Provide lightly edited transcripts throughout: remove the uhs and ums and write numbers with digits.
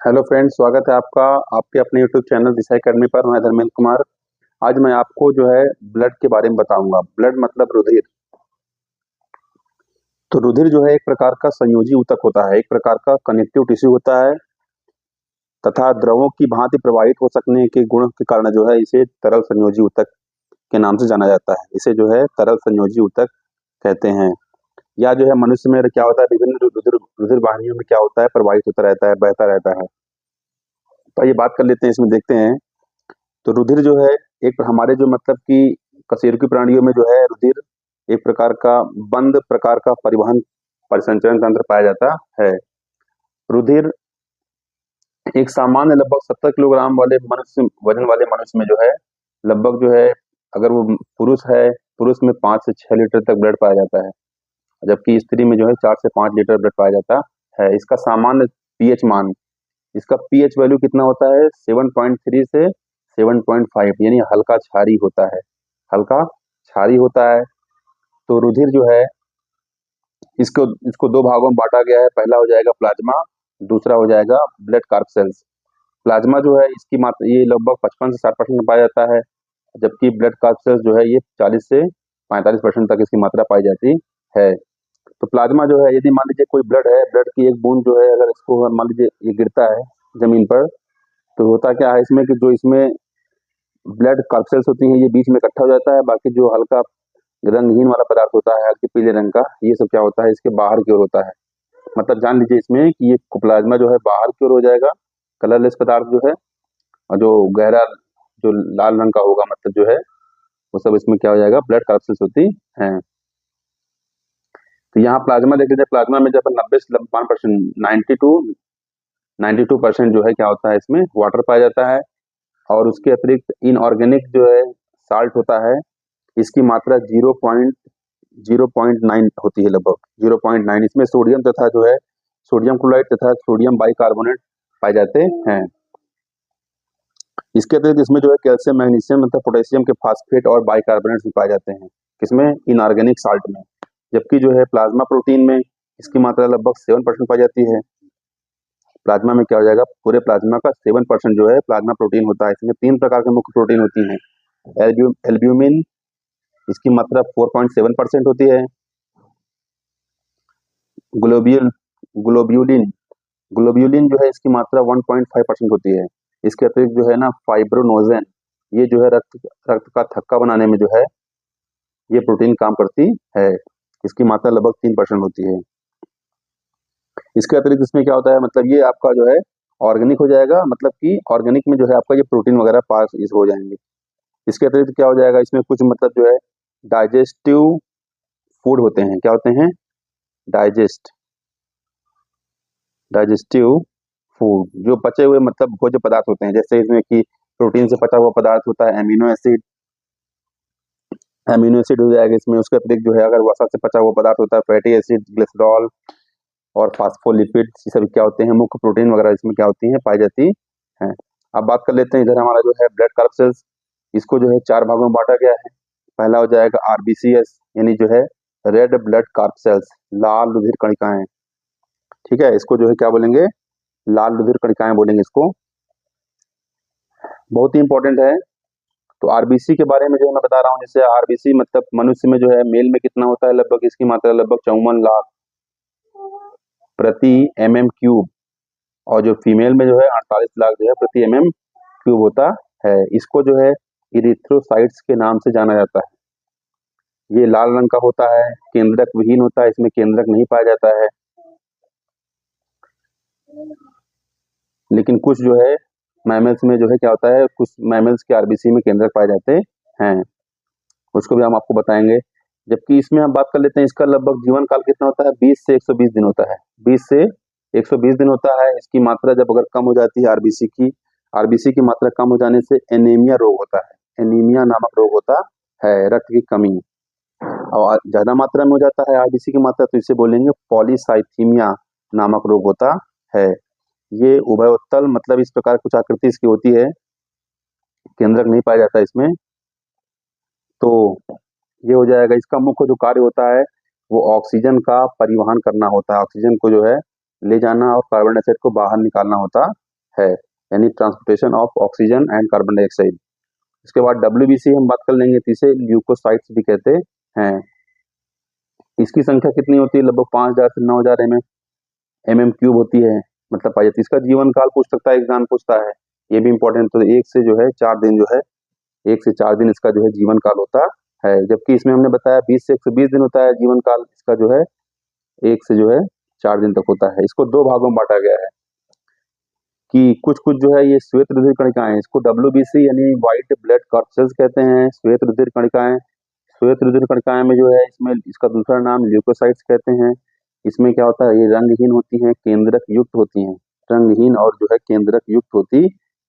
Hello friends, स्वागत है आपका आपके अपने यूट्यूब चैनल दिशा एकेडमी पर। मैं धर्मेंद्र कुमार। आज मैं आपको जो है ब्लड के बारे में बताऊंगा। ब्लड मतलब रुधिर। तो रुधिर जो है एक प्रकार का संयोजी ऊतक होता है, एक प्रकार का कनेक्टिव टिश्यू होता है तथा द्रवों की भांति प्रवाहित हो सकने के गुण के कारण जो है इसे तरल संयोजी ऊतक के नाम से जाना जाता है। इसे जो है तरल संयोजी ऊतक कहते हैं। या जो है मनुष्य में क्या होता है, विभिन्न रुधिर रुधिर वाहिनियों में क्या होता है, प्रवाहित होता रहता है, बहता रहता है। तो ये बात कर लेते हैं, इसमें देखते हैं। तो रुधिर जो है एक हमारे जो मतलब कि कशेरुकी प्राणियों में जो है रुधिर एक प्रकार का बंद प्रकार का परिवहन परिसंचरण तंत्र पाया जाता है। रुधिर एक सामान्य लगभग 70 किलोग्राम वाले मनुष्य वजन वाले मनुष्य में जो है लगभग जो है, अगर वो पुरुष है, पुरुष में 5 से 6 लीटर तक ब्लड पाया जाता है, जबकि स्त्री में जो है 4 से 5 लीटर ब्लड पाया जाता है। इसका सामान्य पीएच मान, इसका पीएच वैल्यू कितना होता है, 7.3 से 7.5, यानी हल्का क्षारीय होता है, हल्का क्षारीय होता है। तो रुधिर जो है इसको इसको दो भागों में बांटा गया है। पहला हो जाएगा प्लाज्मा, दूसरा हो जाएगा ब्लड कार्प सेल्स। प्लाज्मा जो है इसकी मात्रा ये लगभग 55 से 60% में पाया जाता है, जबकि ब्लड कार्प सेल्स जो है ये 40 से 45% तक इसकी मात्रा पाई जाती है। तो प्लाज्मा जो है, यदि मान लीजिए कोई ब्लड है, ब्लड की एक बूंद जो है, अगर इसको मान लीजिए ये गिरता है जमीन पर, तो होता क्या है इसमें कि जो इसमें ब्लड कार्प सेल्स होती हैं ये बीच में इकट्ठा हो जाता है। बाकी जो हल्का रंगहीन वाला पदार्थ होता है, हल्के पीले रंग का, ये सब क्या होता है इसके बाहर की ओर होता है। मतलब जान लीजिए इसमें कि ये प्लाज्मा जो है बाहर की ओर हो जाएगा, कलरलेस पदार्थ जो है, और जो गहरा जो लाल रंग का होगा मतलब जो है वो सब इसमें क्या हो जाएगा, ब्लड कार्प सेल्स होती हैं। तो यहाँ प्लाज्मा देख लीजिए, प्लाज्मा में जब 90 से 92% 92% जो है क्या होता है, इसमें वाटर पाया जाता है। और उसके अतिरिक्त इनऑर्गेनिक जो है साल्ट होता है, इसकी मात्रा 0.9 होती है, लगभग 0.9। इसमें सोडियम तथा जो है सोडियम क्लोराइड तथा सोडियम बाइकार्बोनेट पाए जाते हैं। इसके अतिरिक्त इसमें जो है कैल्शियम, मैग्नीशियम तथा पोटेशियम के फास्फेट और बाइकार्बोनेट भी पाए जाते हैं, किसमें, इनऑर्गेनिक साल्ट में। जबकि जो है प्लाज्मा प्रोटीन में इसकी मात्रा लगभग 7% पाई जाती है। प्लाज्मा में क्या हो जाएगा, पूरे प्लाज्मा का 7% जो है प्लाज्मा प्रोटीन होता है। इसमें 3 प्रकार के मुख्य प्रोटीन होती हैं। एल्ब्यूमिन, इसकी मात्रा 4.7% होती है। ग्लोब्यूल ग्लोब्यूलिन ग्लोब्यूलिन जो है इसकी मात्रा 1.5% होती है। इसके अतिरिक्त जो है ना फाइब्रोनोजेन, ये जो है रक्त रक्त का थक्का बनाने में जो है ये प्रोटीन काम करती है। इसकी मात्रा लगभग 3% होती है। इसके अतिरिक्त इसमें क्या होता है, मतलब ये आपका जो है ऑर्गेनिक हो जाएगा, मतलब कि ऑर्गेनिक में जो है आपका ये प्रोटीन वगैरह पास इस हो जाएंगे। इसके अतिरिक्त क्या हो जाएगा, इसमें कुछ मतलब जो है डाइजेस्टिव फूड होते हैं। क्या होते हैं, डाइजेस्ट डाइजेस्टिव फूड, जो पचे हुए मतलब भोज्य पदार्थ होते हैं। जैसे इसमें कि प्रोटीन से पचा हुआ पदार्थ होता है एमिनो एसिड, एमिनो एसिड हो जाएगा इसमें। उसके अतिरिक्त जो है अगर वसा से पचा हुआ पदार्थ होता है फैटी एसिड, ग्लिसरॉल और फास्फोलिपिड, ये सभी क्या होते हैं, मुख्य प्रोटीन वगैरह इसमें क्या होती हैं, पाई जाती हैं। अब बात कर लेते हैं इधर हमारा जो है ब्लड कार्प सेल्स। इसको जो है 4 भागों में बांटा गया है। पहला हो जाएगा आरबीसीएस, यानी जो है रेड ब्लड कार्प सेल्स, लाल रुधिर कणिकाएं। ठीक है, इसको जो है क्या बोलेंगे, लाल रुधिर कणिकाएं बोलेंगे इसको। बहुत ही इंपॉर्टेंट है। तो आरबीसी के बारे में जो मैं बता रहा हूँ, जैसे आरबीसी मतलब मनुष्य में जो है मेल में कितना होता है, लगभग इसकी मात्रा लगभग 54 लाख प्रति mm³ और जो फीमेल में जो है 48 लाख जो है प्रति mm³ होता है। इसको जो है इरिथ्रोसाइट्स के नाम से जाना जाता है। ये लाल रंग का होता है, केंद्रक विहीन होता है, इसमें केंद्रक नहीं पाया जाता है। लेकिन कुछ जो है मैमल्स में जो है क्या होता है, कुछ मैमल्स के आरबीसी में केंद्रक पाए जाते हैं, उसको भी हम आपको बताएंगे। जबकि इसमें हम बात कर लेते हैं, इसका लगभग जीवन काल कितना होता है, 20 से 120 दिन होता है। 20 से 120 दिन होता है। इसकी मात्रा जब अगर कम हो जाती है आरबीसी की मात्रा कम हो जाने से एनीमिया रोग होता है। एनीमिया नामक रोग होता है, रक्त की कमी। और ज्यादा मात्रा में हो जाता है आरबीसी की मात्रा, तो इसे बोलेंगे पॉलीसाइथीमिया नामक रोग होता है। ये उभयोत्तल, मतलब इस प्रकार कुछ आकृति इसकी होती है, केंद्रक नहीं पाया जाता इसमें। तो ये हो जाएगा। इसका मुख्य जो कार्य होता है वो ऑक्सीजन का परिवहन करना होता है। ऑक्सीजन को जो है ले जाना और कार्बन डाइऑक्साइड को बाहर निकालना होता है, यानी transportation of oxygen and carbon dioxide. उसके बाद WBC हम बात कर लेंगे, तो इसे ल्यूकोसाइट्स भी कहते हैं। इसकी संख्या कितनी होती है? लगभग 5000 से 9000 mm क्यूब होती है, मतलब पाई जाती है। इसका जीवन काल पूछ सकता है, एग्जाम पूछता है, ये भी इंपॉर्टेंट। तो 1 से जो है 4 दिन जो है, 1 से 4 दिन इसका जो है जीवन काल होता है, जबकि इसमें हमने बताया 20 से 120 दिन होता है जीवन काल इसका जो है, 1 से जो है 4 दिन तक होता है। इसको 2 भागों में बांटा गया है कि कुछ कुछ जो है ये श्वेत रुधिर कणिकाएं, इसको WBC यानी व्हाइट ब्लड कॉर्पसेल्स कहते हैं, श्वेत रुधिर कणिकाएं। श्वेत रुधिर कणिकाएं में जो है, इसमें इसका दूसरा नाम ल्यूकोसाइट्स कहते हैं। इसमें क्या होता है, ये रंगहीन होती हैं, केंद्रक युक्त होती हैं, रंगहीन और जो है केंद्रक युक्त होती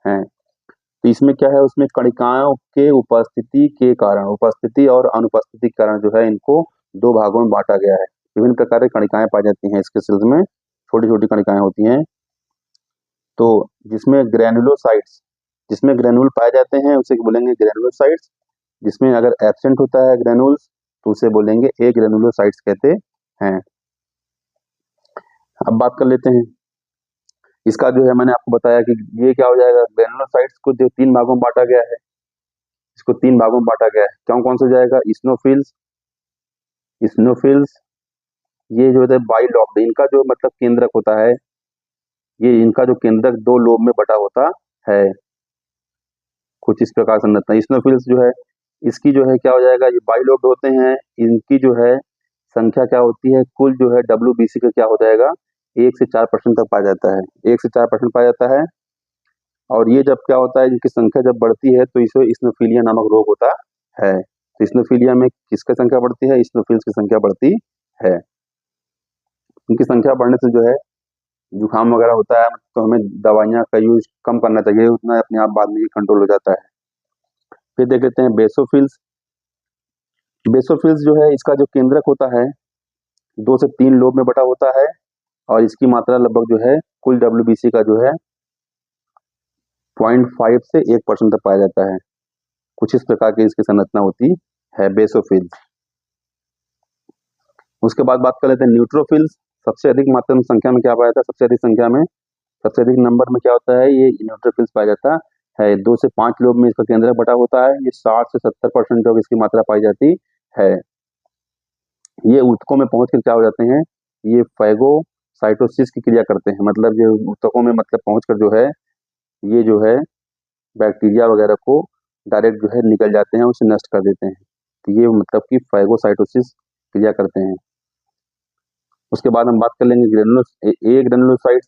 हैं। तो इसमें क्या है, उसमें कणिकाओं के उपस्थिति के कारण, उपस्थिति और अनुपस्थिति के कारण जो है इनको 2 भागों में बांटा गया है। विभिन्न प्रकार की कणिकाएं पाई जाती हैं इसके सेल्स में, छोटी छोटी कणिकाएं होती हैं। तो जिसमें ग्रेनुलोसाइट्स, जिसमें ग्रेनुल पाए जाते हैं उसे बोलेंगे ग्रेनुलोसाइट्स। जिसमें अगर एब्सेंट होता है ग्रेनुल्स तो उसे बोलेंगे एग्रेनुलोसाइट्स कहते हैं। अब बात कर लेते हैं इसका जो है, मैंने आपको बताया कि ये क्या हो जाएगा, ग्रेनुलोसाइट्स को जो 3 भागों में बांटा गया है, इसको 3 भागों में बांटा गया है। कौन कौन सा हो जाएगा? इस्नोफिल्स, इस्नोफिल्स, ये जो है बाइलॉब्ड, इनका जो मतलब केंद्रक होता है, ये इनका जो केंद्रक 2 लोब में बटा होता है। कुछ इस प्रकार संरचना इस्नोफिल्स जो है, इसकी जो है क्या हो जाएगा, ये बाइलॉब्ड होते हैं। इनकी जो है संख्या क्या होती है, कुल जो है WBC का क्या हो जाएगा, 1 से 4% तक पाया जाता है, 1 से 4% पाया जाता है। और ये जब क्या होता है, इनकी संख्या जब बढ़ती है तो इसे इस्नोफिलिया नामक रोग होता है। तो इस्नोफिलिया में किसकी संख्या बढ़ती है? इस्नोफिल्स की संख्या बढ़ती है। इनकी संख्या बढ़ने से जो है जुकाम वगैरह होता है, तो हमें दवाइयाँ का यूज कम करना चाहिए, उतना अपने आप बाद में ये कंट्रोल हो जाता है। फिर देख लेते हैं बेसोफिल्स। बेसोफिल्स जो है, इसका जो केंद्रक होता है 2 से 3 लोब में बटा होता है, और इसकी मात्रा लगभग जो है कुल WBC का जो है 0.5 से 1% तक पाया जाता है। कुछ इस प्रकार की इसकी संरचना होती है बेसोफिल्स। उसके बाद बात कर लेते हैं न्यूट्रोफिल्स। सबसे अधिक मात्रा में संख्या में क्या पाया जाता है, सबसे अधिक संख्या में, सबसे अधिक नंबर में क्या होता है, ये न्यूट्रोफिल्स पाया जाता है। 2 से 5 लोब में इसका केंद्रक बटा होता है। ये 60 से 70% जो इसकी मात्रा पाई जाती है। ये ऊतकों में पहुंच कर क्या हो जाते हैं, ये फैगोसाइटोसिस की क्रिया करते हैं, मतलब ये ऊतकों में मतलब पहुंचकर जो है, ये जो है बैक्टीरिया वगैरह को डायरेक्ट जो है निकल जाते हैं, उसे नष्ट कर देते हैं। तो ये मतलब कि फैगोसाइटोसिस क्रिया करते हैं। उसके बाद हम बात कर लेंगे ग्रेनुलोसाइट्स।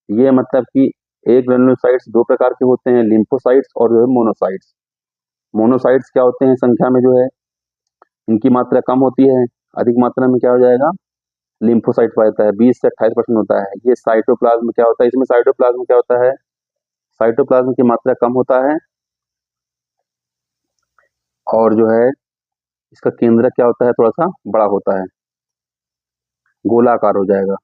ये मतलब कि ग्रेनुलोसाइट्स 2 प्रकार के होते हैं, लिम्फोसाइट्स और जो है मोनोसाइट्स। मोनोसाइट्स क्या होते हैं, संख्या में जो है इनकी मात्रा कम होती है, अधिक मात्रा में क्या हो जाएगा, लिम्फोसाइट पाया जाता है, 20 से 28% होता है। ये साइटोप्लाज्म क्या होता है, इसमें साइटोप्लाज्म क्या होता है, साइटोप्लाज्म की मात्रा कम होता है, और जो है इसका केंद्र क्या होता है, थोड़ा सा बड़ा होता है, गोलाकार हो जाएगा।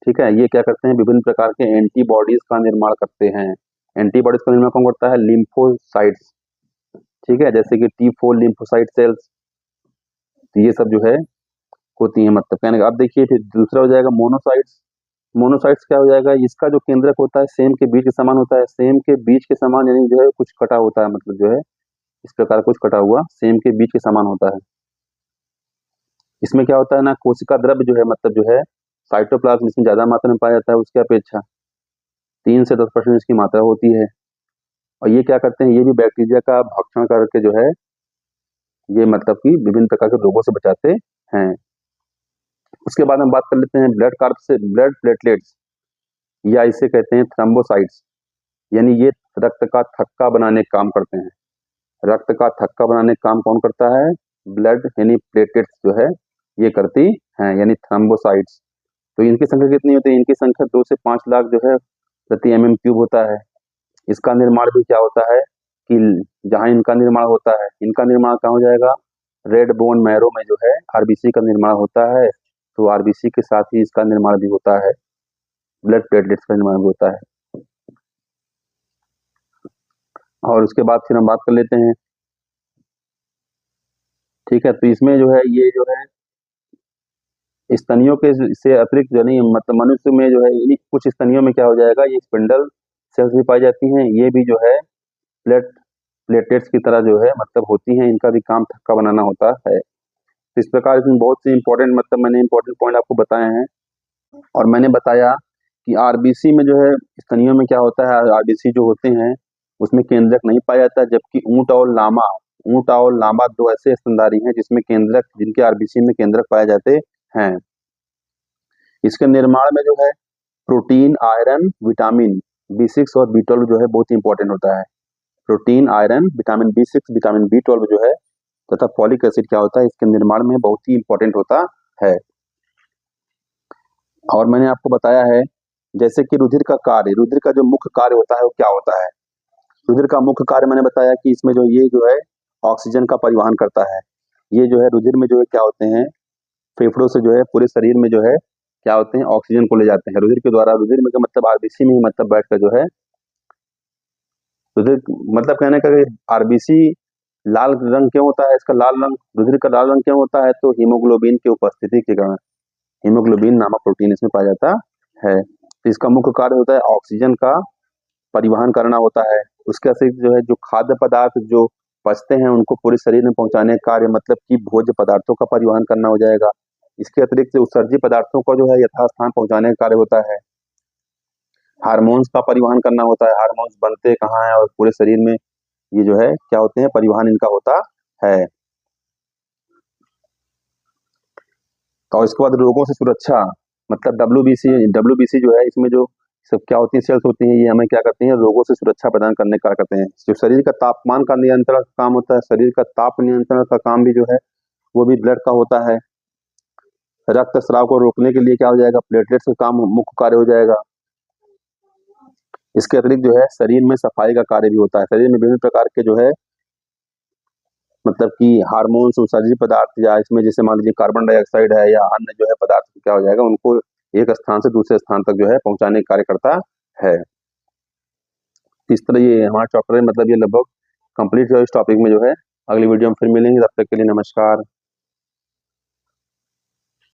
ठीक है, ये क्या करते हैं, विभिन्न प्रकार के एंटीबॉडीज का निर्माण करते हैं। एंटीबॉडीज का निर्माण कौन करता है, लिम्फोसाइट्स। ठीक है, जैसे कि T4 लिम्फोसाइट सेल्स, तो ये सब जो है होती है, मतलब कहने का। अब देखिए फिर दूसरा हो जाएगा मोनोसाइट्स। मोनोसाइट्स क्या हो जाएगा, इसका जो केंद्रक होता है सेम के बीच के समान होता है, सेम के बीच के समान यानी जो है कुछ कटा होता है, मतलब जो है इस प्रकार कुछ कटा हुआ सेम के बीच के समान होता है। इसमें क्या होता है ना, कोशिका द्रव्य जो है, मतलब जो है साइटोप्लाज्म इसमें ज्यादा मात्रा में पाया जाता है, उसकी अपेक्षा 3 से 10% इसकी मात्रा होती है। और ये क्या करते हैं, ये भी बैक्टीरिया का भक्षण करके जो है, ये मतलब कि विभिन्न प्रकार के रोगों से बचाते हैं। उसके बाद हम बात कर लेते हैं ब्लड कार्ब से, ब्लड प्लेटलेट्स, या इसे कहते हैं थ्रोम्बोसाइट्स, यानी ये रक्त का थक्का बनाने का काम करते हैं। रक्त का थक्का बनाने का काम कौन करता है, ब्लड यानी प्लेटलेट्स जो है ये करती हैं, यानी थ्रोम्बोसाइट्स। तो इनकी संख्या कितनी होती है, इनकी संख्या 2 से 5 लाख जो है प्रति mm³ होता है। इसका निर्माण भी क्या होता है कि जहां इनका निर्माण होता है, इनका निर्माण कहाँ हो जाएगा, रेड बोन मैरो में जो है RBC का निर्माण होता है। तो RBC के साथ ही इसका निर्माण भी होता है, ब्लड प्लेटलेट्स का निर्माण भी होता है। और उसके बाद फिर हम बात कर लेते हैं, ठीक है, तो इसमें जो है ये जो है स्तनियों के से अतिरिक्त यानी मतलब मनुष्य में जो है कुछ स्तनियों में क्या हो जाएगा, ये स्पिंडल सेल्स भी पाई जाती हैं। ये भी जो है प्लेटलेट्स की तरह जो है मतलब होती हैं, इनका भी काम थक्का बनाना होता है। तो इस प्रकार इसमें बहुत से इंपॉर्टेंट मतलब मैंने इंपॉर्टेंट पॉइंट आपको बताए हैं। और मैंने बताया कि आरबीसी में जो है स्तनियों में क्या होता है, आरबीसी जो होते हैं उसमें केंद्रक नहीं पाया जाता, जबकि ऊंट और लामा दो ऐसे स्तनधारी हैं जिसमें केंद्रक, जिनके आरबीसी में केंद्रक पाए जाते हैं। इसके निर्माण में जो है प्रोटीन, आयरन, विटामिन B6 और B12 जो है बहुत ही इंपॉर्टेंट होता है। Protein, iron, vitamin B6, vitamin B12 जो है तथा फॉलिक एसिड क्या होता है, इसके निर्माण में बहुत ही इंपॉर्टेंट होता है। और मैंने आपको बताया है जैसे कि रुधिर का कार्य, रुधिर का जो मुख्य कार्य होता है वो क्या होता है। रुधिर का मुख्य कार्य मैंने बताया कि इसमें जो ये जो है ऑक्सीजन का परिवहन करता है। ये जो है रुधिर में जो है क्या होते हैं, फेफड़ों से जो है पूरे शरीर में जो है क्या होते हैं, ऑक्सीजन को ले जाते हैं रुधिर के द्वारा। रुधिर में का मतलब आरबीसी में ही मतलब बैठकर जो है रुधिर, मतलब कहने का आरबीसी लाल रंग क्यों होता है, इसका लाल रंग, रुधिर का लाल रंग क्यों होता है, तो हीमोग्लोबिन की उपस्थिति के कारण, हीमोग्लोबिन नामक प्रोटीन इसमें पाया जाता है। तो इसका मुख्य कार्य होता है ऑक्सीजन का परिवहन करना होता है। उसके अतिरिक्त जो है जो खाद्य पदार्थ जो पचते हैं उनको पूरे शरीर में पहुंचाने का कार्य, मतलब कि भोज्य पदार्थों का परिवहन करना हो जाएगा। इसके अतिरिक्त उत्सर्जी पदार्थों को जो है यथास्थान पहुंचाने का कार्य होता है। हार्मोन्स का परिवहन करना होता है, हार्मोन्स बनते कहाँ हैं और पूरे शरीर में ये जो है क्या होते हैं, परिवहन इनका होता है। और इसके बाद रोगों से सुरक्षा, मतलब डब्ल्यूबीसी जो है इसमें जो सब क्या होती है, सेल्स होती हैं, ये हमें क्या करती हैं, रोगों से सुरक्षा प्रदान करने का करते हैं। जो शरीर का तापमान का नियंत्रण का काम होता है, शरीर का ताप नियंत्रण का काम भी जो है वो भी ब्लड का होता है। रक्तस्राव को रोकने के लिए क्या हो जाएगा, प्लेटलेट्स का काम मुख्य कार्य हो जाएगा। इसके अतिरिक्त जो है शरीर में सफाई का कार्य भी होता है। शरीर में विभिन्न प्रकार के जो है मतलब कि हार्मोन्स, उत्सर्जी पदार्थ, या इसमें जैसे मान लीजिए कार्बन डाइऑक्साइड है या अन्य जो है पदार्थ क्या हो जाएगा, उनको एक स्थान से दूसरे स्थान तक जो है पहुंचाने का कार्य करता है। इस तरह ये हमारा चैप्टर है, मतलब ये लगभग कंप्लीट है इस टॉपिक में जो है। अगली वीडियो में फिर मिलेंगे, तब तक के लिए नमस्कार।